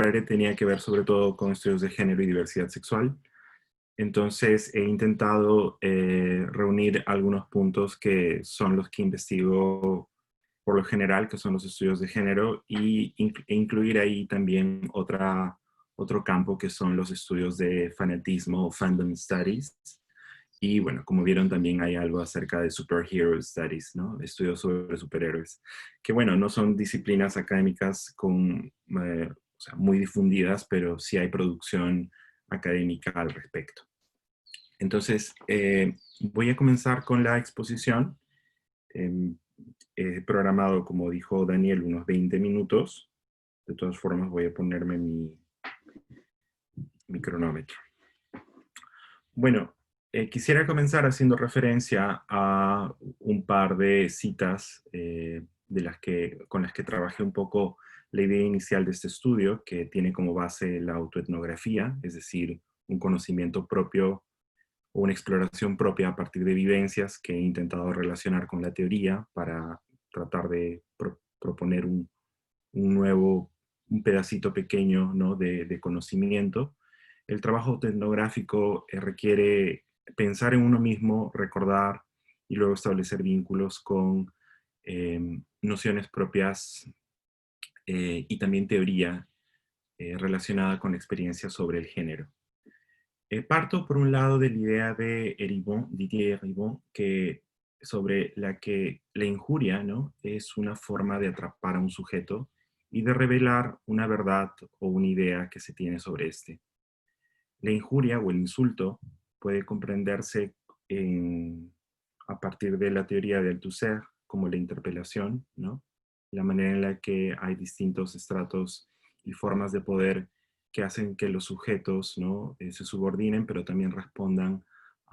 preparé tenía que ver sobre todo con estudios de género y diversidad sexual. Entonces he intentado reunir algunos puntos que son los que investigo por lo general, que son los estudios de género, e incluir ahí también otro campo que son los estudios de fanatismo o fandom studies. Y bueno, como vieron también hay algo acerca de superhero studies, ¿no? Estudios sobre superhéroes, que bueno, no son disciplinas académicas o sea, muy difundidas, pero sí hay producción académica al respecto. Entonces, voy a comenzar con la exposición. Em, He programado, como dijo Daniel, unos 20 minutos. De todas formas, voy a ponerme mi cronómetro. Bueno, quisiera comenzar haciendo referencia a un par de citas con las que trabajé un poco la idea inicial de este estudio, que tiene como base la autoetnografía, es decir, un conocimiento propio o una exploración propia a partir de vivencias que he intentado relacionar con la teoría para tratar de proponer un pedacito pequeño, ¿no?, de conocimiento. El trabajo etnográfico requiere pensar en uno mismo, recordar y luego establecer vínculos con nociones propias y también teoría relacionada con experiencias sobre el género. Parto por un lado de la idea de Didier Eribon, sobre la que la injuria, ¿no?, es una forma de atrapar a un sujeto y de revelar una verdad o una idea que se tiene sobre este. La injuria o el insulto puede comprenderse a partir de la teoría de Althusser como la interpelación, ¿no?, la manera en la que hay distintos estratos y formas de poder que hacen que los sujetos, ¿no?, se subordinen, pero también respondan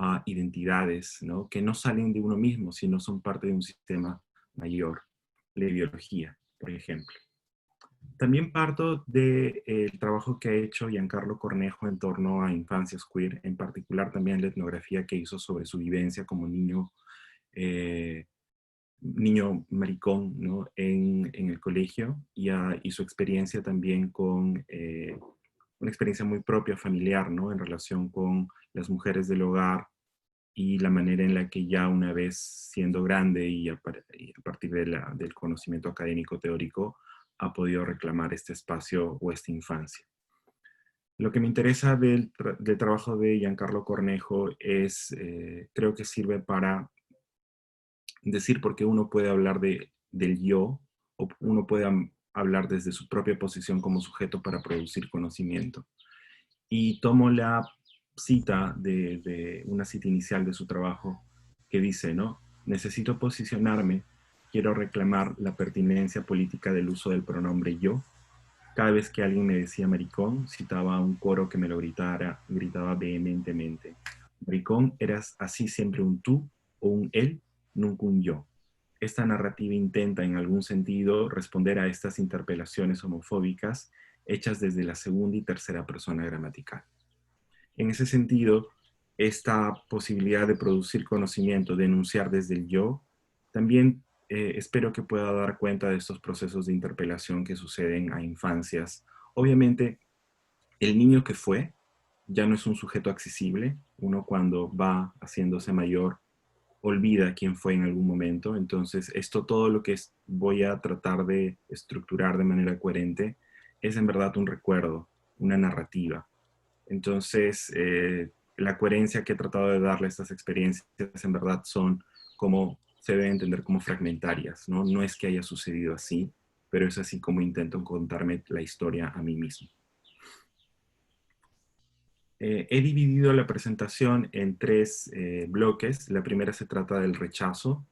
a identidades, ¿no?, que no salen de uno mismo, sino son parte de un sistema mayor, la biología, por ejemplo. También parto del trabajo que ha hecho Giancarlo Cornejo en torno a infancias queer, en particular también la etnografía que hizo sobre su vivencia como eh, niño maricón, ¿no?, en el colegio y su experiencia también con una experiencia muy propia familiar, ¿no?, en relación con las mujeres del hogar y la manera en la que ya una vez siendo grande y a partir del conocimiento académico teórico ha podido reclamar este espacio o esta infancia. Lo que me interesa del trabajo de Giancarlo Cornejo es, creo que sirve para decir por qué uno puede hablar del yo, o uno puede hablar desde su propia posición como sujeto para producir conocimiento. Y tomo la cita de una cita inicial de su trabajo que dice, ¿no? Necesito posicionarme, quiero reclamar la pertinencia política del uso del pronombre yo. Cada vez que alguien me decía maricón, citaba a un coro que me lo gritaba vehementemente. Maricón, eras así siempre un tú o un él, nunca un yo. Esta narrativa intenta, en algún sentido, responder a estas interpelaciones homofóbicas hechas desde la segunda y tercera persona gramatical. En ese sentido, esta posibilidad de producir conocimiento, de enunciar desde el yo, también espero que pueda dar cuenta de estos procesos de interpelación que suceden a infancias. Obviamente, el niño que fue ya no es un sujeto accesible. Uno cuando va haciéndose mayor olvida quién fue en algún momento. Entonces, todo lo que voy a tratar de estructurar de manera coherente es en verdad un recuerdo, una narrativa. Entonces, la coherencia que he tratado de darle a estas experiencias en verdad son como se debe entender como fragmentarias, ¿no? No es que haya sucedido así, pero es así como intento contarme la historia a mí mismo. He dividido la presentación en tres bloques. La primera se trata del rechazo,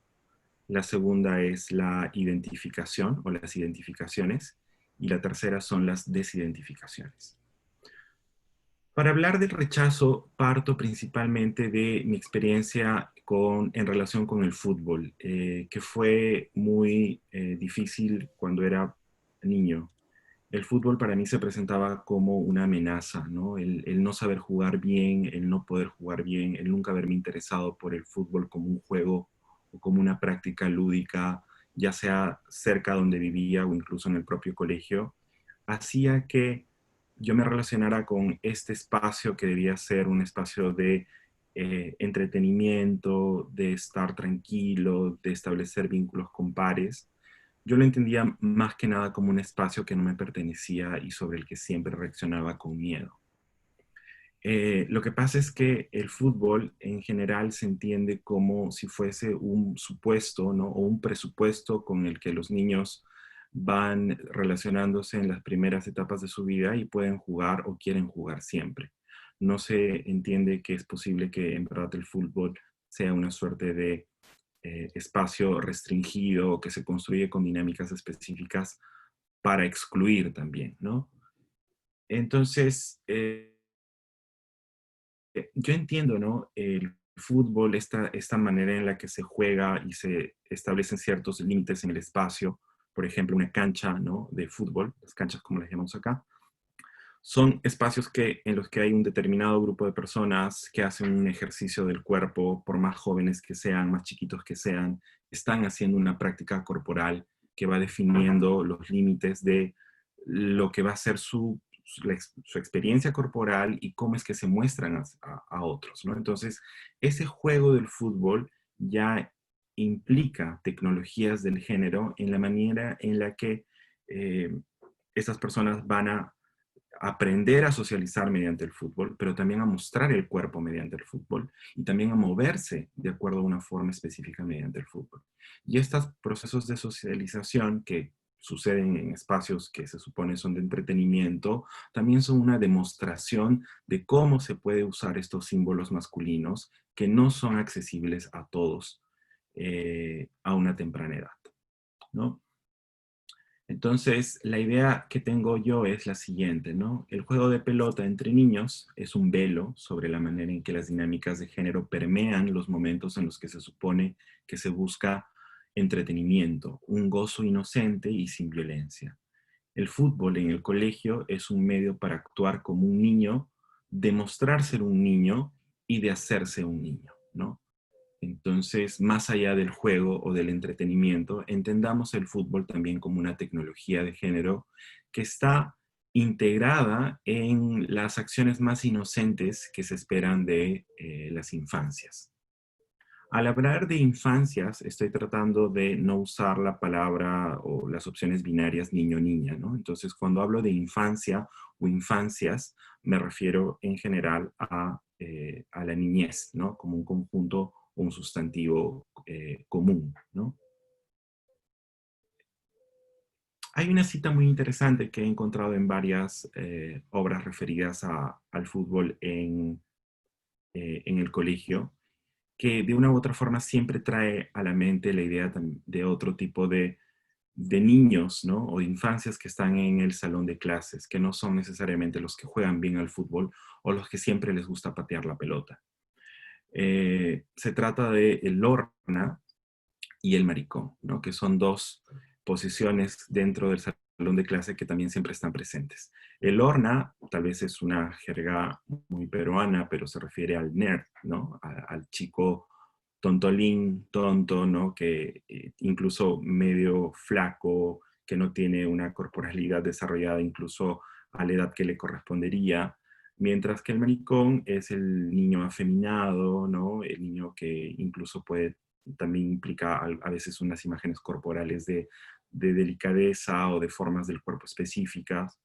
la segunda es la identificación o las identificaciones, y la tercera son las desidentificaciones. Para hablar del rechazo, parto principalmente de mi experiencia en relación con el fútbol, que fue muy difícil cuando era niño. El fútbol para mí se presentaba como una amenaza, ¿no? El no saber jugar bien, el no poder jugar bien, el nunca haberme interesado por el fútbol como un juego o como una práctica lúdica, ya sea cerca donde vivía o incluso en el propio colegio, hacía que yo me relacionara con este espacio que debía ser un espacio de entretenimiento, de estar tranquilo, de establecer vínculos con pares, yo lo entendía más que nada como un espacio que no me pertenecía y sobre el que siempre reaccionaba con miedo. Lo que pasa es que el fútbol en general se entiende como si fuese un supuesto, ¿no? O un presupuesto con el que los niños van relacionándose en las primeras etapas de su vida y pueden jugar o quieren jugar siempre. No se entiende que es posible que en verdad el fútbol sea una suerte de espacio restringido que se construye con dinámicas específicas para excluir también, ¿no? Entonces, yo entiendo, ¿no? El fútbol, esta manera en la que se juega y se establecen ciertos límites en el espacio, por ejemplo, una cancha, ¿no? De fútbol, las canchas como las llamamos acá, son espacios en los que hay un determinado grupo de personas que hacen un ejercicio del cuerpo, por más jóvenes que sean, más chiquitos que sean, están haciendo una práctica corporal que va definiendo los límites de lo que va a ser su experiencia corporal y cómo es que se muestran a otros, ¿no? Entonces, ese juego del fútbol ya implica tecnologías del género en la manera en la que eh, estas personas van a aprender a socializar mediante el fútbol, pero también a mostrar el cuerpo mediante el fútbol y también a moverse de acuerdo a una forma específica mediante el fútbol. Y estos procesos de socialización que suceden en espacios que se supone son de entretenimiento, también son una demostración de cómo se puede usar estos símbolos masculinos que no son accesibles a todos a una temprana edad, ¿no? Entonces, la idea que tengo yo es la siguiente, ¿no? El juego de pelota entre niños es un velo sobre la manera en que las dinámicas de género permean los momentos en los que se supone que se busca entretenimiento, un gozo inocente y sin violencia. El fútbol en el colegio es un medio para actuar como un niño, demostrar ser un niño y de hacerse un niño, ¿no? Entonces, más allá del juego o del entretenimiento, entendamos el fútbol también como una tecnología de género que está integrada en las acciones más inocentes que se esperan de las infancias. Al hablar de infancias, estoy tratando de no usar la palabra o las opciones binarias niño-niña, ¿no? Entonces, cuando hablo de infancia o infancias, me refiero en general a la niñez, ¿no? Como un conjunto o un sustantivo común, ¿no? Hay una cita muy interesante que he encontrado en varias obras referidas al fútbol en el colegio, que de una u otra forma siempre trae a la mente la idea de otro tipo de niños, ¿no? O de infancias que están en el salón de clases, que no son necesariamente los que juegan bien al fútbol o los que siempre les gusta patear la pelota. Se trata de el Lorna y el maricón, ¿no? Que son dos posiciones dentro del salón de clase que también siempre están presentes. El Lorna tal vez es una jerga muy peruana, pero se refiere al nerd, ¿no? Al chico tontolín, tonto, ¿no? Que incluso medio flaco, que no tiene una corporalidad desarrollada incluso a la edad que le correspondería, mientras que el maricón es el niño afeminado, ¿no? El niño que incluso puede, también implica a veces unas imágenes corporales de delicadeza o de formas del cuerpo específicas.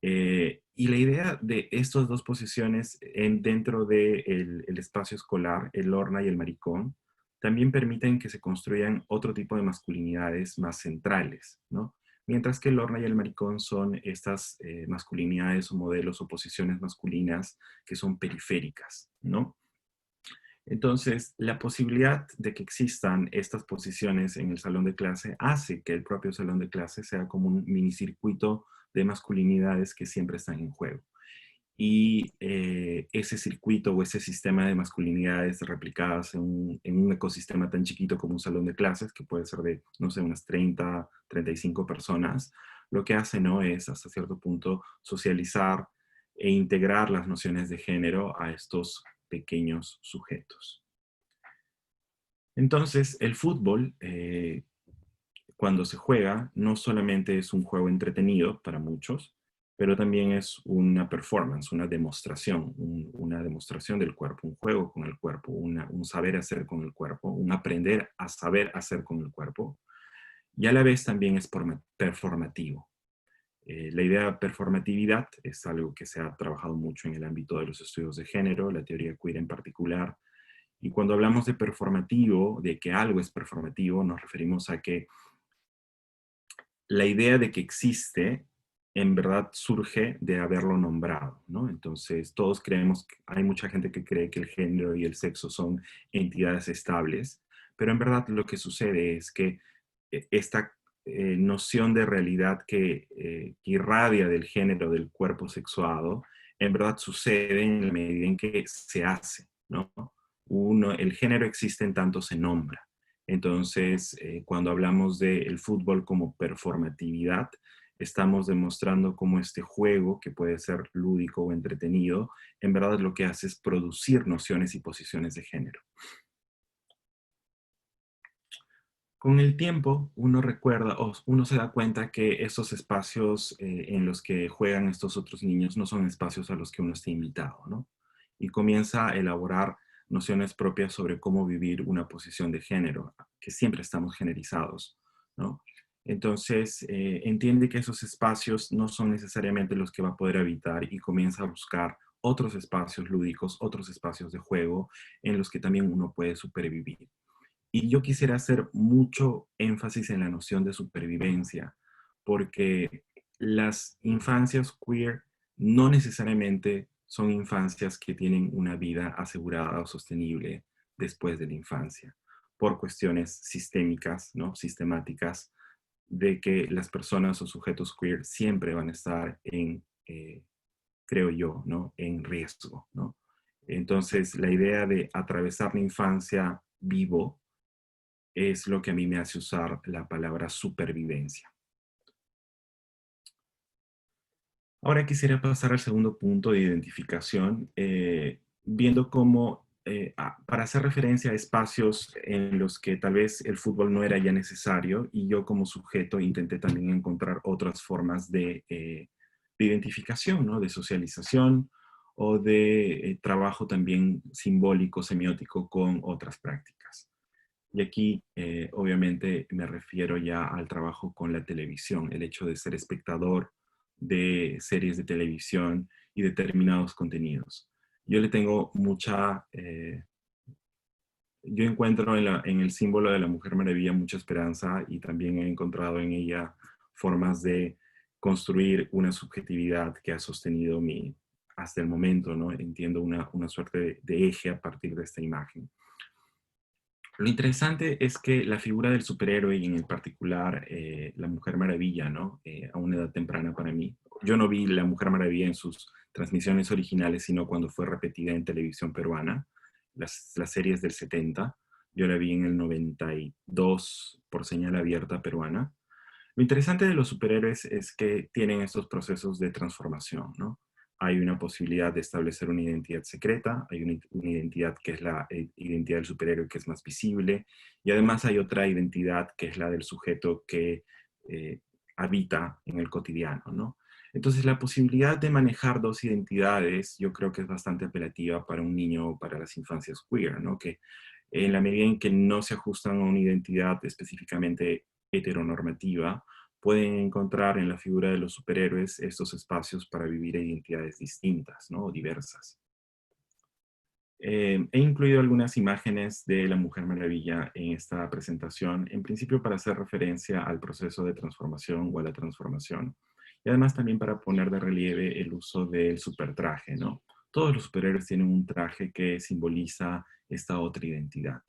Y la idea de estas dos posiciones dentro del el espacio escolar, el Lorna y el Maricón, también permiten que se construyan otro tipo de masculinidades más centrales, ¿no? Mientras que el Lorna y el Maricón son estas masculinidades o modelos o posiciones masculinas que son periféricas, ¿no? Entonces, la posibilidad de que existan estas posiciones en el salón de clase hace que el propio salón de clase sea como un minicircuito de masculinidades que siempre están en juego. Y ese circuito o ese sistema de masculinidades replicadas en un ecosistema tan chiquito como un salón de clases, que puede ser de, no sé, unas 30, 35 personas, lo que hace, ¿no? Es hasta cierto punto socializar e integrar las nociones de género a estos pequeños sujetos. Entonces, el fútbol, cuando se juega, no solamente es un juego entretenido para muchos, pero también es una performance, una demostración, una demostración del cuerpo, un juego con el cuerpo, un saber hacer con el cuerpo, un aprender a saber hacer con el cuerpo, y a la vez también es performativo. La idea de performatividad es algo que se ha trabajado mucho en el ámbito de los estudios de género, la teoría queer en particular, y cuando hablamos de performativo, de que algo es performativo, nos referimos a que la idea de que existe en verdad surge de haberlo nombrado, ¿no? Entonces, todos creemos, hay mucha gente que cree que el género y el sexo son entidades estables, pero en verdad lo que sucede es que esta noción de realidad que irradia del género del cuerpo sexuado, en verdad sucede en la medida en que se hace, ¿no? El género existe en tanto se nombra. Entonces, cuando hablamos del fútbol como performatividad, estamos demostrando cómo este juego, que puede ser lúdico o entretenido, en verdad lo que hace es producir nociones y posiciones de género. Con el tiempo, uno recuerda o uno se da cuenta que esos espacios en los que juegan estos otros niños no son espacios a los que uno está invitado, ¿no? Y comienza a elaborar nociones propias sobre cómo vivir una posición de género, que siempre estamos generizados, ¿no? Entonces, entiende que esos espacios no son necesariamente los que va a poder habitar y comienza a buscar otros espacios lúdicos, otros espacios de juego en los que también uno puede supervivir. Y yo quisiera hacer mucho énfasis en la noción de supervivencia, porque las infancias queer no necesariamente son infancias que tienen una vida asegurada o sostenible después de la infancia, por cuestiones sistémicas, ¿no? Sistemáticas, de que las personas o sujetos queer siempre van a estar creo yo, ¿no? En riesgo, ¿no? Entonces, la idea de atravesar la infancia vivo es lo que a mí me hace usar la palabra supervivencia. Ahora quisiera pasar al segundo punto de identificación, viendo cómo, para hacer referencia a espacios en los que tal vez el fútbol no era ya necesario y yo como sujeto intenté también encontrar otras formas de identificación, ¿no? De socialización o de trabajo también simbólico, semiótico con otras prácticas. Y aquí, obviamente, me refiero ya al trabajo con la televisión, el hecho de ser espectador de series de televisión y determinados contenidos. Yo le tengo yo encuentro en el símbolo de la Mujer Maravilla mucha esperanza y también he encontrado en ella formas de construir una subjetividad que ha sostenido hasta el momento, ¿no? Entiendo una suerte de eje a partir de esta imagen. Lo interesante es que la figura del superhéroe y en particular la Mujer Maravilla, ¿no? A una edad temprana para mí. Yo no vi la Mujer Maravilla en sus transmisiones originales, sino cuando fue repetida en televisión peruana, las series del 70. Yo la vi en el 92 por señal abierta peruana. Lo interesante de los superhéroes es que tienen estos procesos de transformación, ¿no? Hay una posibilidad de establecer una identidad secreta, hay una identidad que es la identidad del superhéroe que es más visible, y además hay otra identidad que es la del sujeto que eh, habita en el cotidiano, ¿no? Entonces la posibilidad de manejar dos identidades yo creo que es bastante apelativa para un niño o para las infancias queer, ¿no? Que en la medida en que no se ajustan a una identidad específicamente heteronormativa, pueden encontrar en la figura de los superhéroes estos espacios para vivir identidades distintas, ¿no? O diversas. He incluido algunas imágenes de la Mujer Maravilla en esta presentación, en principio para hacer referencia al proceso de transformación o a la transformación, y además también para poner de relieve el uso del supertraje, ¿no? Todos los superhéroes tienen un traje que simboliza esta otra identidad.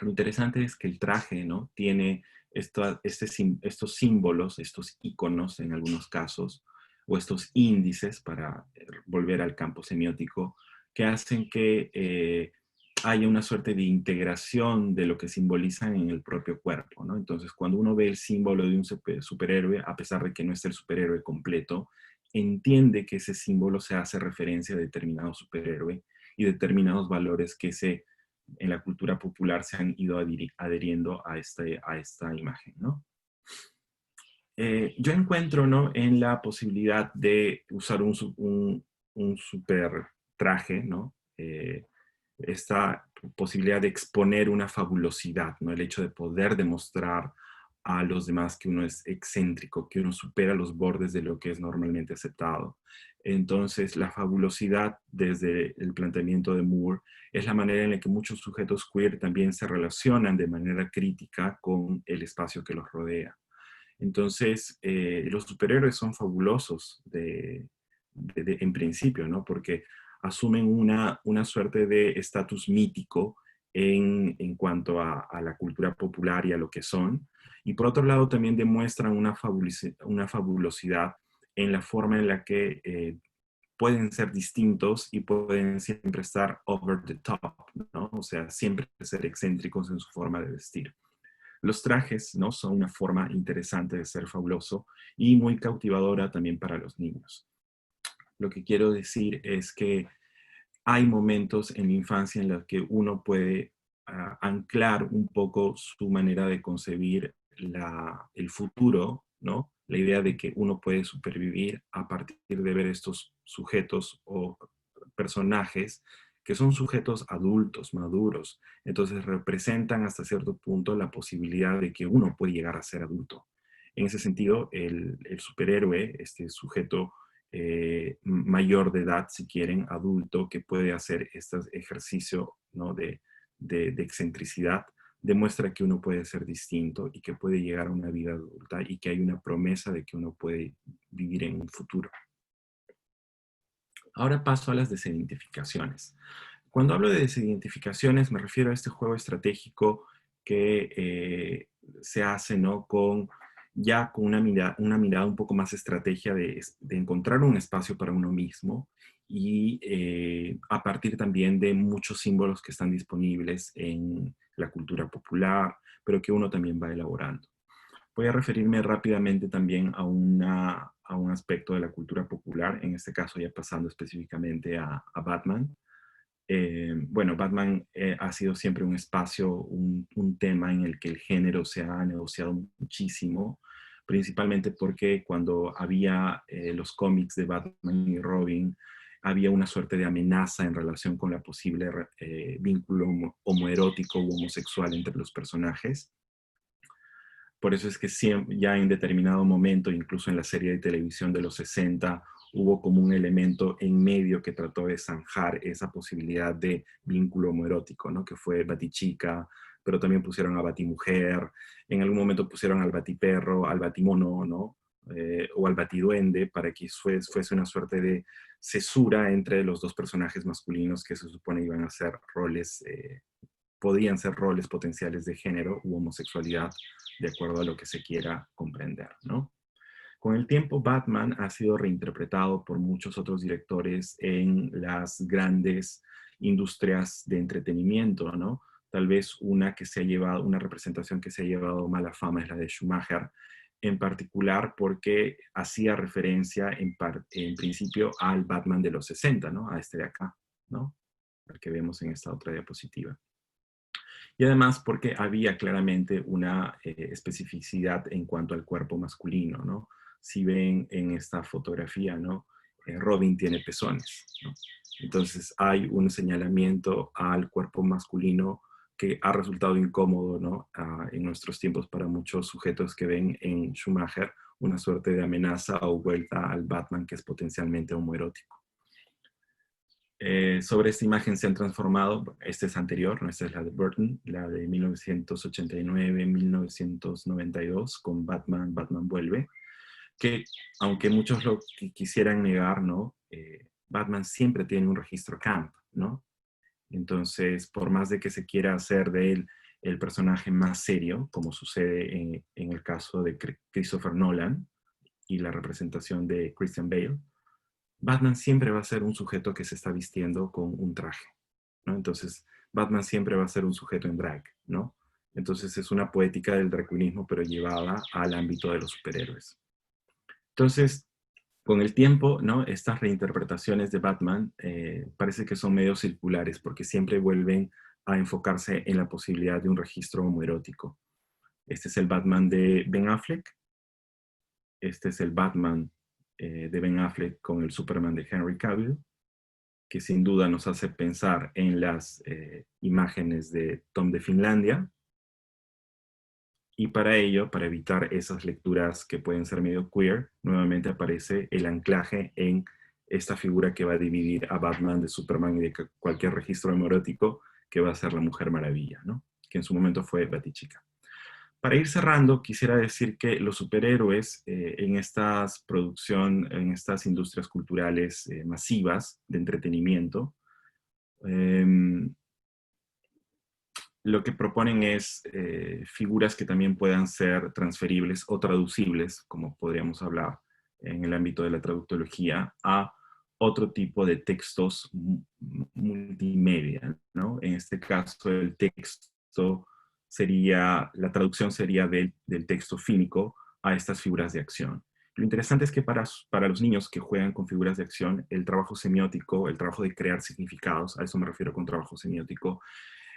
Lo interesante es que el traje, ¿no? Tiene estos símbolos, estos iconos en algunos casos, o estos índices para volver al campo semiótico, que hacen que haya una suerte de integración de lo que simbolizan en el propio cuerpo, ¿no? Entonces, cuando uno ve el símbolo de un superhéroe, a pesar de que no es el superhéroe completo, entiende que ese símbolo se hace referencia a determinado superhéroe y determinados valores que en la cultura popular se han ido adhiriendo a esta imagen, ¿no? Yo encuentro, ¿no?, en la posibilidad de usar un super traje, ¿no? Esta posibilidad de exponer una fabulosidad, ¿no? El hecho de poder demostrar a los demás que uno es excéntrico, que uno supera los bordes de lo que es normalmente aceptado. Entonces, la fabulosidad, desde el planteamiento de Moore, es la manera en la que muchos sujetos queer también se relacionan de manera crítica con el espacio que los rodea. Entonces, los superhéroes son fabulosos en principio, ¿no? Porque asumen una suerte de estatus mítico en cuanto a la cultura popular y a lo que son. Y por otro lado, también demuestran una fabulosidad en la forma en la que pueden ser distintos y pueden siempre estar over the top, ¿no? O sea, siempre ser excéntricos en su forma de vestir. Los trajes, ¿no?, son una forma interesante de ser fabuloso y muy cautivadora también para los niños. Lo que quiero decir es que hay momentos en la infancia en los que uno puede anclar un poco su manera de concebir el futuro, ¿no? La idea de que uno puede supervivir a partir de ver estos sujetos o personajes que son sujetos adultos, maduros. Entonces representan hasta cierto punto la posibilidad de que uno puede llegar a ser adulto. En ese sentido, el superhéroe, este sujeto mayor de edad, si quieren, adulto, que puede hacer este ejercicio, ¿no?, de excentricidad, demuestra que uno puede ser distinto y que puede llegar a una vida adulta y que hay una promesa de que uno puede vivir en un futuro. Ahora paso a las desidentificaciones. Cuando hablo de desidentificaciones, me refiero a este juego estratégico que se hace, ¿no?, ya con una mirada un poco más estrategia de encontrar un espacio para uno mismo y a partir también de muchos símbolos que están disponibles en la cultura popular, pero que uno también va elaborando. Voy a referirme rápidamente también a un aspecto de la cultura popular, en este caso ya pasando específicamente a Batman. Bueno, Batman ha sido siempre un espacio, un tema en el que el género se ha negociado muchísimo, principalmente porque cuando había los cómics de Batman y Robin, había una suerte de amenaza en relación con la posible vínculo homoerótico u homosexual entre los personajes. Por eso es que ya en determinado momento, incluso en la serie de televisión de los 60, hubo como un elemento en medio que trató de zanjar esa posibilidad de vínculo homoerótico, ¿no? Que fue Batichica, pero también pusieron a Batimujer, en algún momento pusieron al Batiperro, al Batimono, ¿no? O al Batiduende, para que fuese una suerte de cesura entre los dos personajes masculinos que se supone iban a ser roles, podían ser roles potenciales de género u homosexualidad, de acuerdo a lo que se quiera comprender, ¿no? Con el tiempo, Batman ha sido reinterpretado por muchos otros directores en las grandes industrias de entretenimiento, ¿no? Tal vez una representación que se ha llevado mala fama es la de Schumacher, en particular porque hacía referencia en principio al Batman de los 60, ¿no? A este de acá, ¿no? Al que vemos en esta otra diapositiva. Y además porque había claramente una especificidad en cuanto al cuerpo masculino, ¿no? Si ven en esta fotografía, ¿no? Robin tiene pezones, ¿no? Entonces hay un señalamiento al cuerpo masculino que ha resultado incómodo, ¿no? En nuestros tiempos para muchos sujetos que ven en Schumacher una suerte de amenaza o vuelta al Batman que es potencialmente homoerótico. Sobre esta imagen se han transformado, esta es anterior, ¿no? Esta es la de Burton, la de 1989-1992, con Batman, Batman Vuelve, que aunque muchos lo quisieran negar, ¿no? Batman siempre tiene un registro camp, ¿no? Entonces, por más de que se quiera hacer de él el personaje más serio, como sucede en el caso de Christopher Nolan y la representación de Christian Bale, Batman siempre va a ser un sujeto que se está vistiendo con un traje, ¿no? Entonces, Batman siempre va a ser un sujeto en drag, ¿no? Entonces, es una poética del dracunismo, pero llevada al ámbito de los superhéroes. Entonces, con el tiempo, ¿no? Estas reinterpretaciones de Batman parece que son medio circulares, porque siempre vuelven a enfocarse en la posibilidad de un registro homoerótico. Este es el Batman de Ben Affleck, Este es el Batman de Ben Affleck con el Superman de Henry Cavill, que sin duda nos hace pensar en las imágenes de Tom de Finlandia. Y para ello, para evitar esas lecturas que pueden ser medio queer, nuevamente aparece el anclaje en esta figura que va a dividir a Batman de Superman y de cualquier registro homoerótico, que va a ser la Mujer Maravilla, ¿no? Que en su momento fue Batichica. Para ir cerrando, quisiera decir que los superhéroes en en estas industrias culturales masivas de entretenimiento, eh, lo que proponen es figuras que también puedan ser transferibles o traducibles, como podríamos hablar en el ámbito de la traductología, a otro tipo de textos multimedia, ¿no? En este caso, el texto sería, la traducción sería del texto fílmico a estas figuras de acción. Lo interesante es que para los niños que juegan con figuras de acción, el trabajo semiótico, el trabajo de crear significados, a eso me refiero con trabajo semiótico,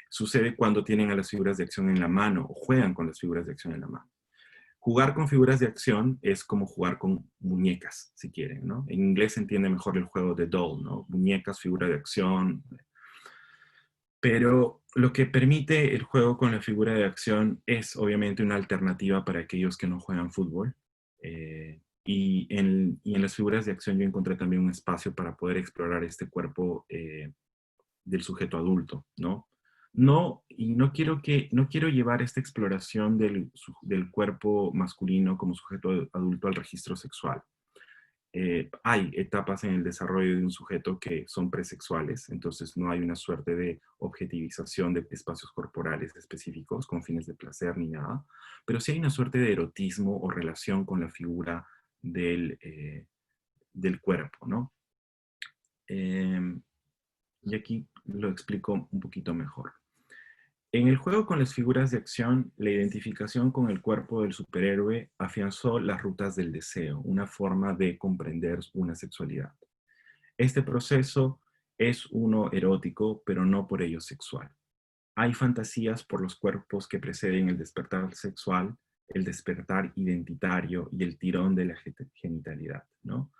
sucede cuando tienen a las figuras de acción en la mano o juegan con las figuras de acción en la mano. Jugar con figuras de acción es como jugar con muñecas, si quieren, ¿no? En inglés se entiende mejor el juego de doll, ¿no? Muñecas, figura de acción. Pero lo que permite el juego con la figura de acción es obviamente una alternativa para aquellos que no juegan fútbol. Y en las figuras de acción yo encontré también un espacio para poder explorar este cuerpo del sujeto adulto, ¿no? No, y no quiero llevar esta exploración del cuerpo masculino como sujeto adulto al registro sexual. Hay etapas en el desarrollo de un sujeto que son presexuales, entonces no hay una suerte de objetivización de espacios corporales específicos con fines de placer ni nada, pero sí hay una suerte de erotismo o relación con la figura del cuerpo, ¿no? Eh, y aquí lo explico un poquito mejor. En el juego con las figuras de acción, la identificación con el cuerpo del superhéroe afianzó las rutas del deseo, una forma de comprender una sexualidad. Este proceso es uno erótico, pero no por ello sexual. Hay fantasías por los cuerpos que preceden el despertar sexual, el despertar identitario y el tirón de la genitalidad, ¿no?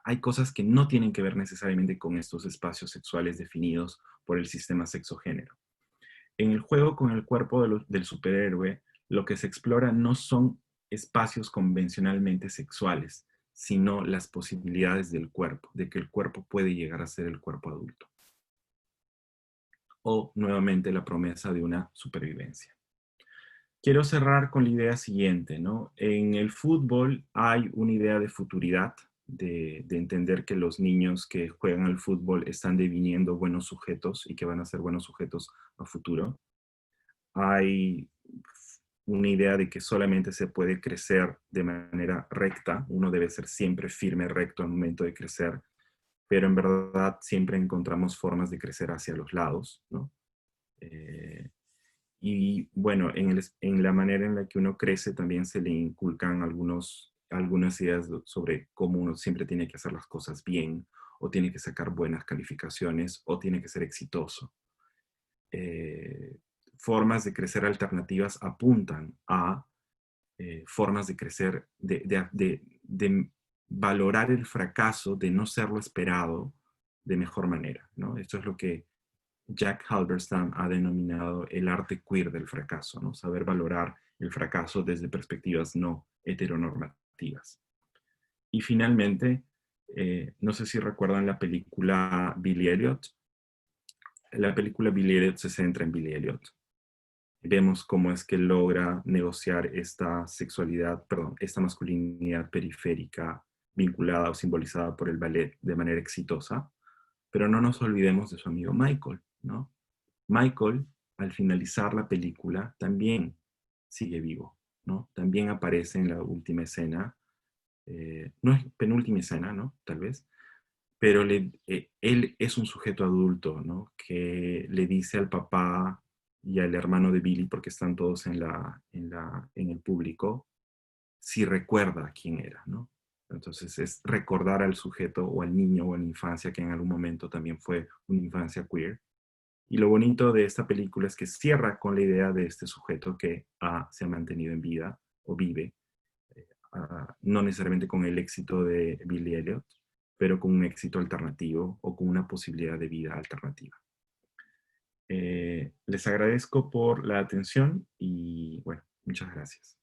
Hay cosas que no tienen que ver necesariamente con estos espacios sexuales definidos por el sistema sexogénero. En el juego con el cuerpo del superhéroe, lo que se explora no son espacios convencionalmente sexuales, sino las posibilidades del cuerpo, de que el cuerpo puede llegar a ser el cuerpo adulto. O nuevamente la promesa de una supervivencia. Quiero cerrar con la idea siguiente, ¿no? En el fútbol hay una idea de futuridad, de entender que los niños que juegan al fútbol están deviniendo buenos sujetos y que van a ser buenos sujetos a futuro. Hay una idea de que solamente se puede crecer de manera recta, uno debe ser siempre firme, recto al momento de crecer, pero en verdad siempre encontramos formas de crecer hacia los lados, ¿no? Y bueno, en la manera en la que uno crece también se le inculcan algunas ideas sobre cómo uno siempre tiene que hacer las cosas bien, o tiene que sacar buenas calificaciones, o tiene que ser exitoso. Eh, Formas de crecer alternativas apuntan a formas de crecer, de valorar el fracaso, de no ser lo esperado de mejor manera, ¿no? Esto es lo que Jack Halberstam ha denominado el arte queer del fracaso, ¿no? Saber valorar el fracaso desde perspectivas no heteronormativas. Y finalmente, no sé si recuerdan la película Billy Elliot. La película Billy Elliot se centra en Billy Elliot. Vemos cómo es que logra negociar esta sexualidad, perdón, esta masculinidad periférica vinculada o simbolizada por el ballet de manera exitosa, pero no nos olvidemos de su amigo Michael, ¿no? Michael, al finalizar la película, también sigue vivo, ¿no? También aparece en la última escena, no es penúltima escena, ¿no? Tal vez, pero él es un sujeto adulto, ¿no? Que le dice al papá y al hermano de Billy, porque están todos en el público, si recuerda quién era, ¿no? Entonces es recordar al sujeto o al niño o a la infancia que en algún momento también fue una infancia queer. Y lo bonito de esta película es que cierra con la idea de este sujeto que se ha mantenido en vida o vive no necesariamente con el éxito de Billy Elliot, pero con un éxito alternativo o con una posibilidad de vida alternativa. Les agradezco por la atención y bueno, muchas gracias.